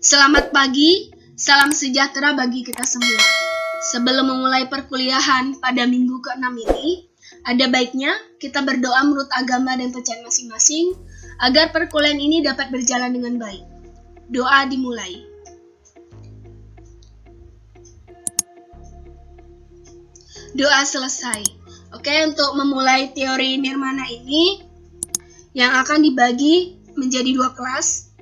Selamat pagi, salam sejahtera bagi kita semua. Sebelum memulai perkuliahan pada minggu ke-6 ini, ada baiknya kita berdoa menurut agama dan percayaan masing-masing agar perkuliahan ini dapat berjalan dengan baik. Doa dimulai. Doa selesai. Oke, untuk memulai teori nirmana ini yang akan dibagi menjadi 2 kelas.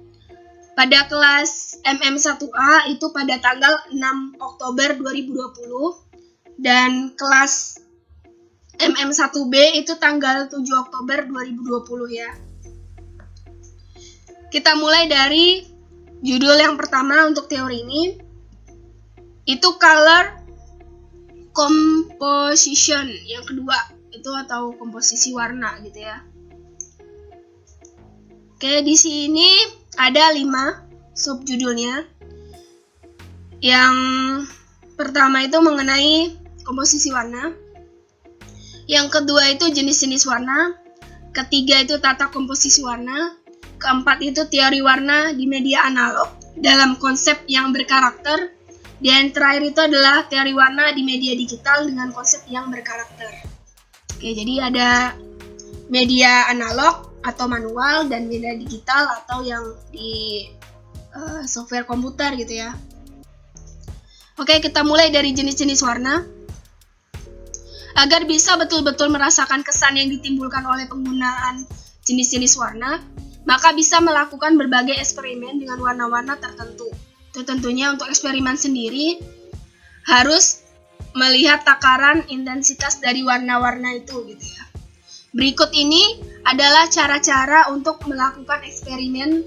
Pada kelas MM1A itu pada tanggal 6 Oktober 2020 dan kelas MM1B itu tanggal 7 Oktober 2020 ya. Kita mulai dari judul yang pertama untuk teori ini, itu color composition, yang kedua itu atau komposisi warna gitu ya. Oke, di sini ada 5 subjudulnya. Yang pertama itu mengenai komposisi warna. Yang kedua itu jenis-jenis warna. Ketiga itu tata komposisi warna. Keempat itu teori warna di media analog dalam konsep yang berkarakter. Dan terakhir itu adalah teori warna di media digital dengan konsep yang berkarakter. Oke, jadi ada media analog atau manual dan media digital atau yang di software komputer gitu ya. Oke, kita mulai dari jenis-jenis warna. Agar bisa betul-betul merasakan kesan yang ditimbulkan oleh penggunaan jenis-jenis warna, maka bisa melakukan berbagai eksperimen dengan warna-warna tertentu. Tentunya untuk eksperimen sendiri harus melihat takaran intensitas dari warna-warna itu gitu ya. Berikut ini adalah cara-cara untuk melakukan eksperimen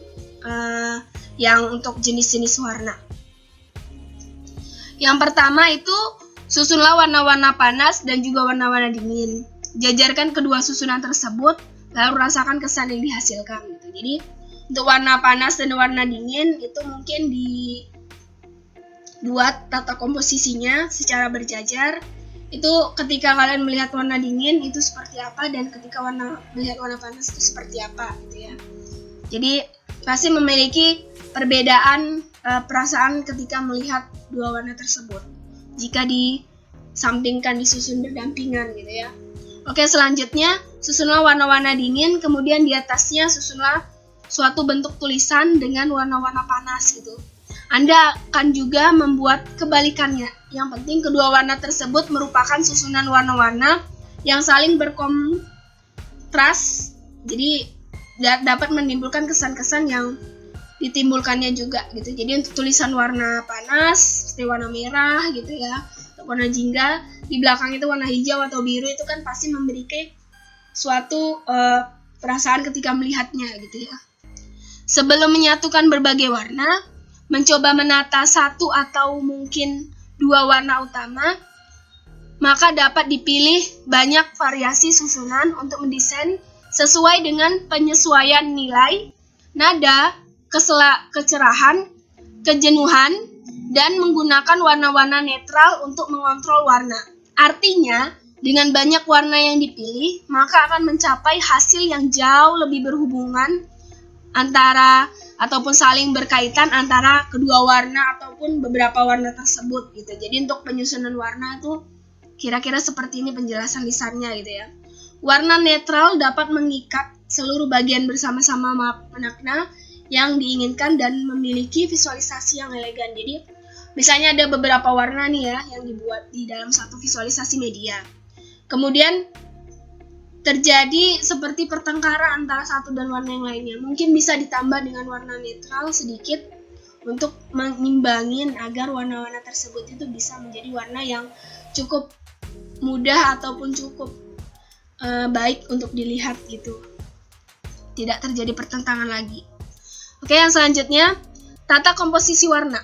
yang untuk jenis-jenis warna. Yang pertama itu susunlah warna-warna panas dan juga warna-warna dingin. Jajarkan kedua susunan tersebut, lalu rasakan kesan yang dihasilkan. Gitu. Jadi untuk warna panas dan warna dingin itu mungkin dibuat tata komposisinya secara berjajar. Itu ketika kalian melihat warna dingin itu seperti apa dan ketika melihat warna panas itu seperti apa gitu ya. Jadi pasti memiliki perbedaan perasaan ketika melihat dua warna tersebut jika disampingkan, disusun berdampingan gitu ya. Oke, selanjutnya susunlah warna-warna dingin, kemudian di atasnya susunlah suatu bentuk tulisan dengan warna-warna panas gitu. Anda akan juga membuat kebalikannya. Yang penting kedua warna tersebut merupakan susunan warna-warna yang saling berkontras. Jadi dapat menimbulkan kesan-kesan yang ditimbulkannya juga gitu. Jadi untuk tulisan warna panas seperti warna merah gitu ya, untuk warna jingga, di belakang itu warna hijau atau biru, itu kan pasti memberikan suatu perasaan ketika melihatnya gitu ya. Sebelum menyatukan berbagai warna, mencoba menata satu atau mungkin 2 warna utama, maka dapat dipilih banyak variasi susunan untuk mendesain sesuai dengan penyesuaian nilai, nada, kecerahan, kejenuhan, dan menggunakan warna-warna netral untuk mengontrol warna. Artinya, dengan banyak warna yang dipilih, maka akan mencapai hasil yang jauh lebih berhubungan antara ataupun saling berkaitan antara kedua warna ataupun beberapa warna tersebut gitu. Jadi untuk penyusunan warna itu kira-kira seperti ini penjelasan lisannya gitu ya. Warna netral dapat mengikat seluruh bagian bersama-sama makna yang diinginkan dan memiliki visualisasi yang elegan. Jadi misalnya ada beberapa warna nih ya yang dibuat di dalam satu visualisasi media. Kemudian terjadi seperti pertengkaran antara satu dan warna yang lainnya. Mungkin bisa ditambah dengan warna netral sedikit untuk mengimbangin agar warna-warna tersebut itu bisa menjadi warna yang cukup mudah ataupun cukup baik untuk dilihat gitu. Tidak terjadi pertentangan lagi. Oke, yang selanjutnya, tata komposisi warna.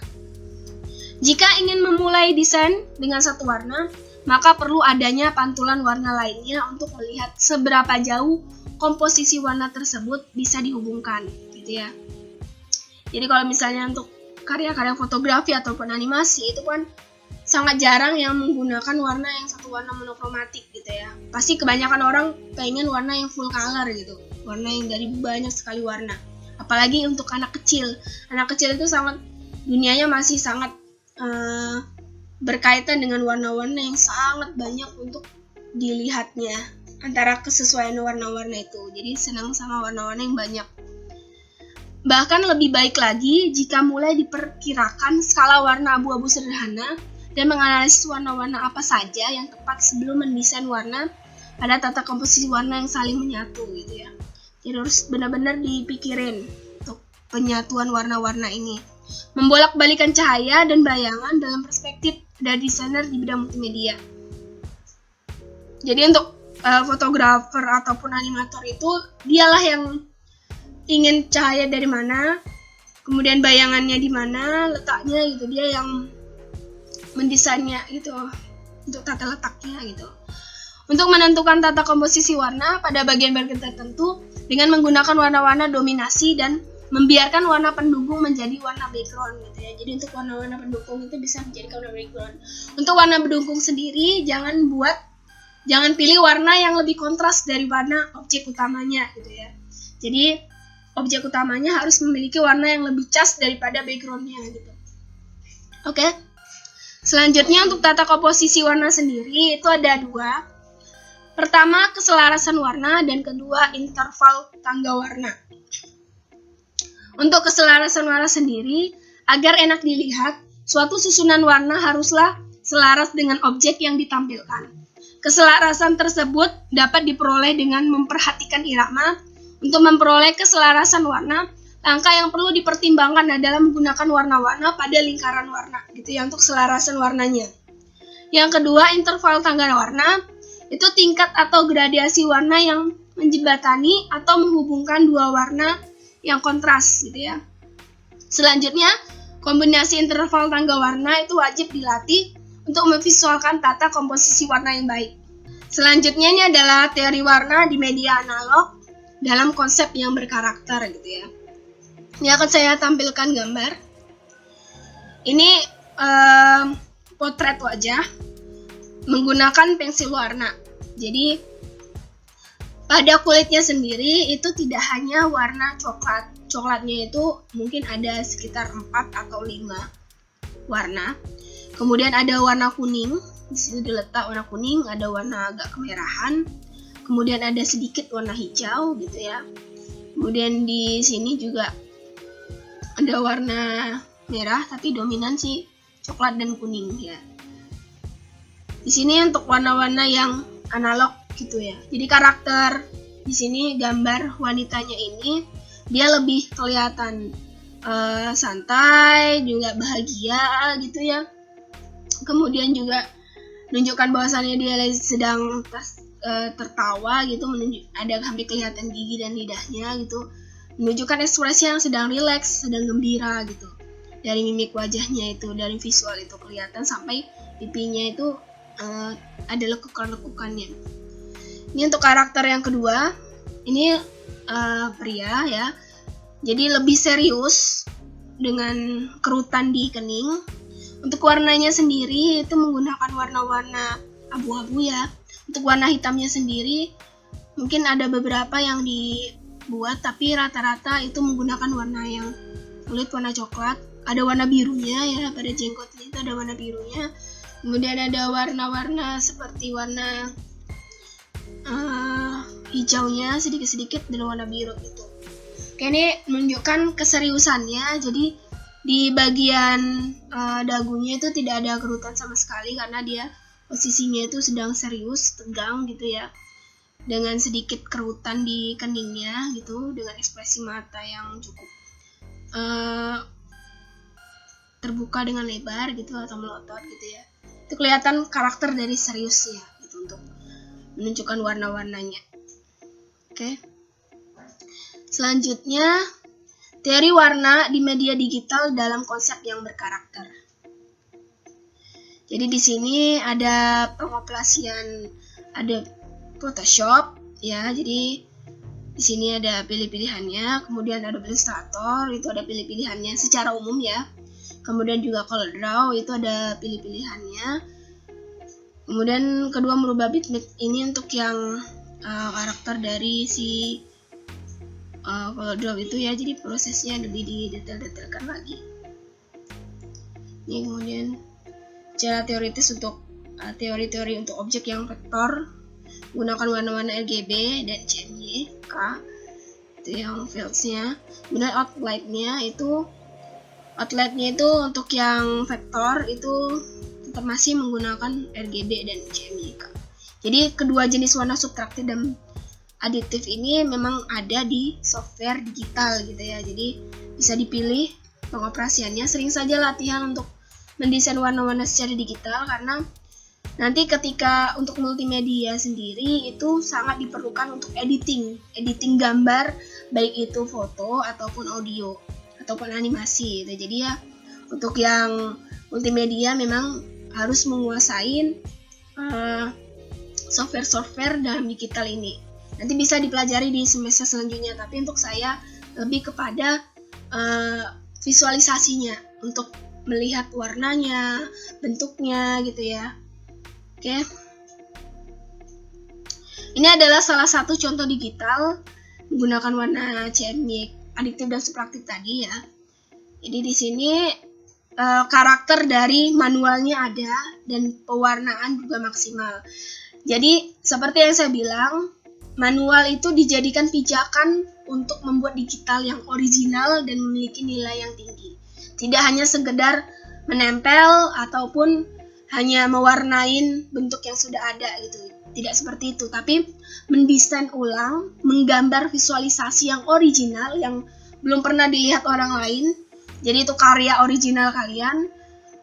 Jika ingin memulai desain dengan satu warna, maka perlu adanya pantulan warna lainnya untuk melihat seberapa jauh komposisi warna tersebut bisa dihubungkan, gitu ya. Jadi kalau misalnya untuk karya-karya fotografi ataupun animasi itu kan sangat jarang yang menggunakan warna yang satu warna monokromatik gitu ya. Pasti kebanyakan orang pengen warna yang full color gitu, warna yang dari banyak sekali warna. Apalagi untuk anak kecil itu sangat dunianya masih sangat berkaitan dengan warna-warna yang sangat banyak untuk dilihatnya antara kesesuaian warna-warna itu. Jadi senang sama warna-warna yang banyak. Bahkan lebih baik lagi jika mulai diperkirakan skala warna abu-abu sederhana dan menganalisis warna-warna apa saja yang tepat sebelum mendesain warna pada tata komposisi warna yang saling menyatu gitu ya. Jadi harus benar-benar dipikirin untuk penyatuan warna-warna ini. Membolak-balikan cahaya dan bayangan dalam perspektif dari desainer di bidang multimedia. Jadi untuk fotografer ataupun animator itu dialah yang ingin cahaya dari mana, kemudian bayangannya di mana letaknya gitu, dia yang mendesainnya gitu untuk tata letaknya gitu. Untuk menentukan tata komposisi warna pada bagian-bagian tertentu dengan menggunakan warna-warna dominasi dan membiarkan warna pendukung menjadi warna background gitu ya. Jadi untuk warna-warna pendukung itu bisa menjadi warna background. Untuk warna pendukung sendiri jangan pilih warna yang lebih kontras dari warna objek utamanya gitu ya. Jadi objek utamanya harus memiliki warna yang lebih cas daripada backgroundnya gitu. Oke. Selanjutnya untuk tata komposisi warna sendiri itu ada 2. Pertama keselarasan warna dan kedua interval tangga warna. Untuk keselarasan warna sendiri, agar enak dilihat, suatu susunan warna haruslah selaras dengan objek yang ditampilkan. Keselarasan tersebut dapat diperoleh dengan memperhatikan irama. Untuk memperoleh keselarasan warna, langkah yang perlu dipertimbangkan adalah menggunakan warna-warna pada lingkaran warna, gitu ya, untuk keselarasan warnanya. Yang kedua, interval tangga warna, itu tingkat atau gradiasi warna yang menjembatani atau menghubungkan dua warna yang kontras gitu ya. Selanjutnya, kombinasi interval tangga warna itu wajib dilatih untuk memvisualkan tata komposisi warna yang baik. Selanjutnya ini adalah teori warna di media analog dalam konsep yang berkarakter gitu ya. Ini akan saya tampilkan gambar. Ini potret wajah menggunakan pensil warna. Jadi pada kulitnya sendiri itu tidak hanya warna coklat. Coklatnya itu mungkin ada sekitar 4 atau 5 warna. Kemudian ada warna kuning, di sini diletak warna kuning, ada warna agak kemerahan. Kemudian ada sedikit warna hijau gitu ya. Kemudian di sini juga ada warna merah tapi dominan sih coklat dan kuning ya. Di sini untuk warna-warna yang analog gitu ya. Jadi karakter di sini gambar wanitanya ini dia lebih kelihatan santai, juga bahagia gitu ya. Kemudian juga menunjukkan bahwasannya dia sedang tertawa gitu, ada hampir kelihatan gigi dan lidahnya gitu. Menunjukkan ekspresi yang sedang rileks, sedang gembira gitu. Dari mimik wajahnya itu, dari visual itu kelihatan sampai pipinya itu ada lekukan-lekukannya. Ini untuk karakter yang kedua, ini pria ya. Jadi lebih serius dengan kerutan di kening. Untuk warnanya sendiri itu menggunakan warna-warna abu-abu ya. Untuk warna hitamnya sendiri mungkin ada beberapa yang dibuat, tapi rata-rata itu menggunakan warna yang kulit warna coklat. Ada warna birunya ya, pada jenggotnya itu ada warna birunya. Kemudian ada warna-warna seperti warna hijaunya sedikit-sedikit dan warna biru gitu. Oke, ini menunjukkan keseriusannya. Jadi di bagian dagunya itu tidak ada kerutan sama sekali karena dia posisinya itu sedang serius, tegang gitu ya. Dengan sedikit kerutan di keningnya gitu, dengan ekspresi mata yang cukup terbuka dengan lebar gitu atau melotot gitu ya. Itu kelihatan karakter dari seriusnya gitu untuk menunjukkan warna-warnanya. Oke. Selanjutnya, teori warna di media digital dalam konsep yang berkarakter. Jadi di sini ada pengoperasian, ada Photoshop ya. Jadi di sini ada pilih-pilihannya, kemudian ada Illustrator, itu ada pilih-pilihannya secara umum ya. Kemudian juga CorelDRAW itu ada pilih-pilihannya. Kemudian kedua merubah bitmap ini untuk yang karakter dari si CorelDRAW itu ya, jadi prosesnya lebih didetailkan lagi. Ini kemudian cara teoritis untuk teori-teori untuk objek yang vektor menggunakan warna-warna RGB dan CMYK, itu yang fields-nya. Kemudian outlet-nya itu untuk yang vektor itu tetap masih menggunakan RGB dan CMYK. Jadi kedua jenis warna subtraktif dan aditif ini memang ada di software digital gitu ya. Jadi bisa dipilih pengoperasiannya. Sering saja latihan untuk mendesain warna-warna secara digital karena nanti ketika untuk multimedia sendiri itu sangat diperlukan untuk editing gambar, baik itu foto ataupun audio ataupun animasi gitu. Jadi ya untuk yang multimedia memang harus menguasai software dalam digital ini. Nanti bisa dipelajari di semester selanjutnya, tapi untuk saya lebih kepada visualisasinya untuk melihat warnanya, bentuknya gitu ya. Oke. Ini adalah salah satu contoh digital menggunakan warna CMYK adiktif dan subtraktif tadi ya. Jadi di sini karakter dari manualnya ada dan pewarnaan juga maksimal. Jadi seperti yang saya bilang, manual itu dijadikan pijakan untuk membuat digital yang original dan memiliki nilai yang tinggi. Tidak hanya sekedar menempel ataupun hanya mewarnain bentuk yang sudah ada gitu. Tidak seperti itu, tapi mendesain ulang, menggambar visualisasi yang original yang belum pernah dilihat orang lain. Jadi itu karya original kalian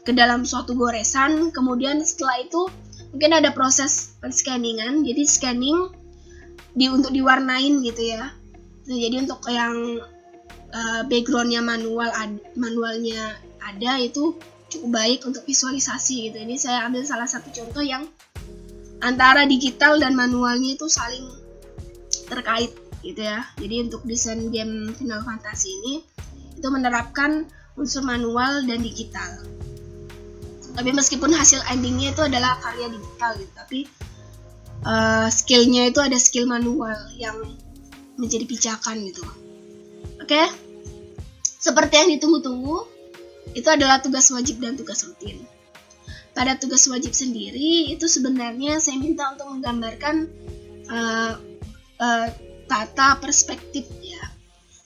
ke dalam suatu goresan. Kemudian setelah itu mungkin ada proses penscanningan. Jadi scanning untuk diwarnain gitu ya. Nah, jadi untuk yang backgroundnya manualnya ada itu cukup baik untuk visualisasi gitu. Ini saya ambil salah satu contoh yang antara digital dan manualnya itu saling terkait gitu ya. Jadi untuk desain game Final Fantasy ini itu menerapkan unsur manual dan digital. Tapi meskipun hasil endingnya itu adalah karya digital gitu, tapi skillnya itu ada skill manual yang menjadi pijakan gitu. Oke? Seperti yang ditunggu-tunggu, itu adalah tugas wajib dan tugas rutin. Pada tugas wajib sendiri itu sebenarnya saya minta untuk menggambarkan tata perspektif ya.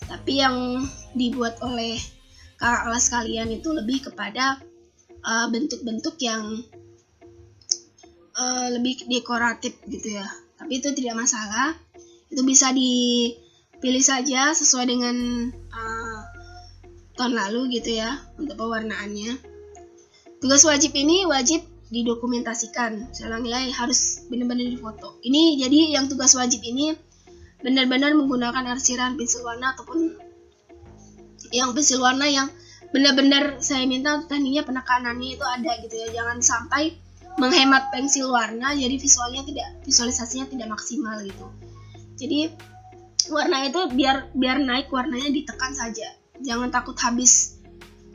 Tapi yang dibuat oleh kakak kelas kalian itu lebih kepada bentuk-bentuk yang lebih dekoratif gitu ya. Tapi itu tidak masalah. Itu bisa dipilih saja sesuai dengan tahun lalu gitu ya untuk pewarnaannya. Tugas wajib ini wajib didokumentasikan. Saya ulangi, harus benar-benar difoto. Ini jadi yang tugas wajib ini benar-benar menggunakan arsiran pensil warna ataupun yang pensil warna yang benar-benar saya minta tekniknya penekanannya itu ada gitu ya. Jangan sampai menghemat pensil warna jadi visualisasinya tidak maksimal gitu. Jadi warna itu biar naik warnanya ditekan saja. Jangan takut habis.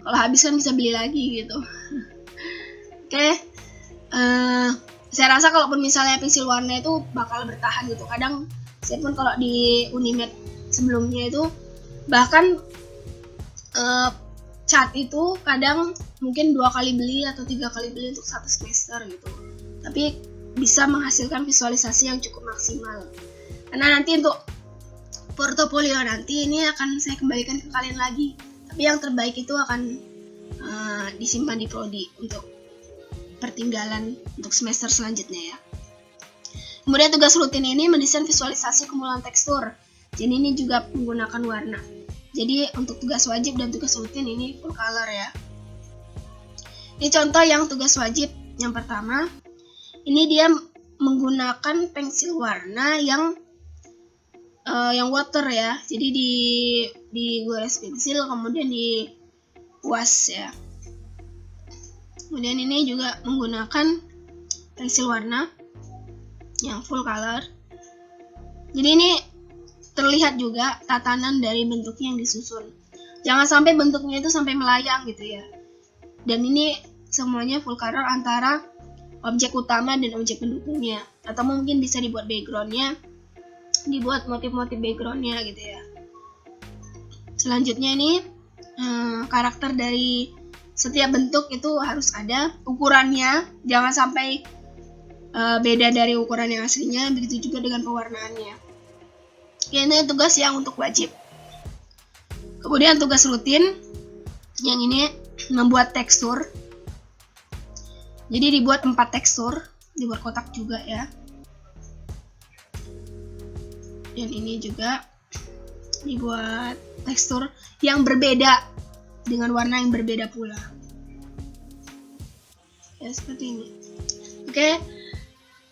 Kalau habis kan bisa beli lagi gitu. Oke. Saya rasa kalaupun misalnya pensil warna itu bakal bertahan gitu. Kadang saya pun kalau di Unimed sebelumnya itu bahkan cat itu kadang mungkin 2 kali beli atau 3 kali beli untuk 1 semester gitu. Tapi bisa menghasilkan visualisasi yang cukup maksimal. Karena nanti untuk portofolio nanti ini akan saya kembalikan ke kalian lagi. Tapi yang terbaik itu akan disimpan di prodi untuk pertinggalan untuk semester selanjutnya ya. Kemudian tugas rutin ini mendesain visualisasi kumpulan tekstur. Jadi ini juga menggunakan warna. Jadi untuk tugas wajib dan tugas rutin ini full color ya. Ini contoh yang tugas wajib yang pertama. Ini dia menggunakan pensil warna yang water ya. Jadi digores pensil kemudian di wash ya. Kemudian ini juga menggunakan pensil warna yang full color. Jadi ini terlihat juga tatanan dari bentuknya yang disusun. Jangan sampai bentuknya itu sampai melayang gitu ya. Dan ini semuanya full color antara objek utama dan objek pendukungnya. Atau mungkin bisa dibuat backgroundnya, dibuat motif-motif backgroundnya gitu ya. Selanjutnya ini karakter dari setiap bentuk itu harus ada ukurannya, jangan sampai beda dari ukuran yang aslinya. Begitu juga dengan pewarnaannya. Oke, ini tugas yang untuk wajib. Kemudian tugas rutin yang ini membuat tekstur. Jadi dibuat 4 tekstur, dibuat kotak juga ya. Dan ini juga dibuat tekstur yang berbeda dengan warna yang berbeda pula. Ya, seperti ini. Oke.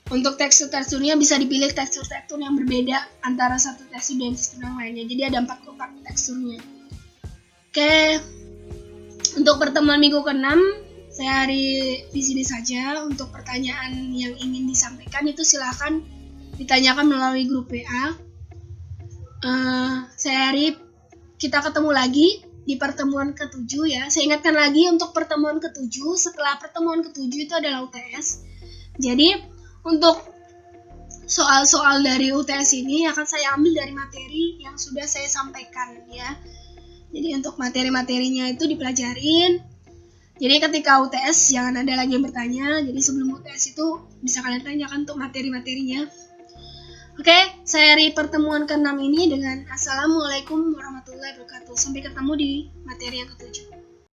Untuk tekstur-teksturnya bisa dipilih tekstur-tekstur yang berbeda antara satu tekstur dan tekstur yang lainnya. Jadi ada 4 kotak teksturnya. Oke. Untuk pertemuan minggu ke-6 saya hari di sini saja. Untuk pertanyaan yang ingin disampaikan itu silahkan ditanyakan melalui grup WA. Saya hari kita ketemu lagi di pertemuan ke-7 ya. Saya ingatkan lagi untuk pertemuan ke-7, setelah pertemuan ke-7 itu adalah UTS. Jadi untuk soal-soal dari UTS ini akan saya ambil dari materi yang sudah saya sampaikan ya. Jadi untuk materi-materinya itu dipelajarin. Jadi ketika UTS jangan ada lagi yang bertanya. Jadi sebelum UTS itu bisa kalian tanyakan untuk materi-materinya. Oke, saya hari pertemuan ke-6 ini dengan Assalamualaikum warahmatullahi wabarakatuh. Sampai ketemu di materi yang ke-7.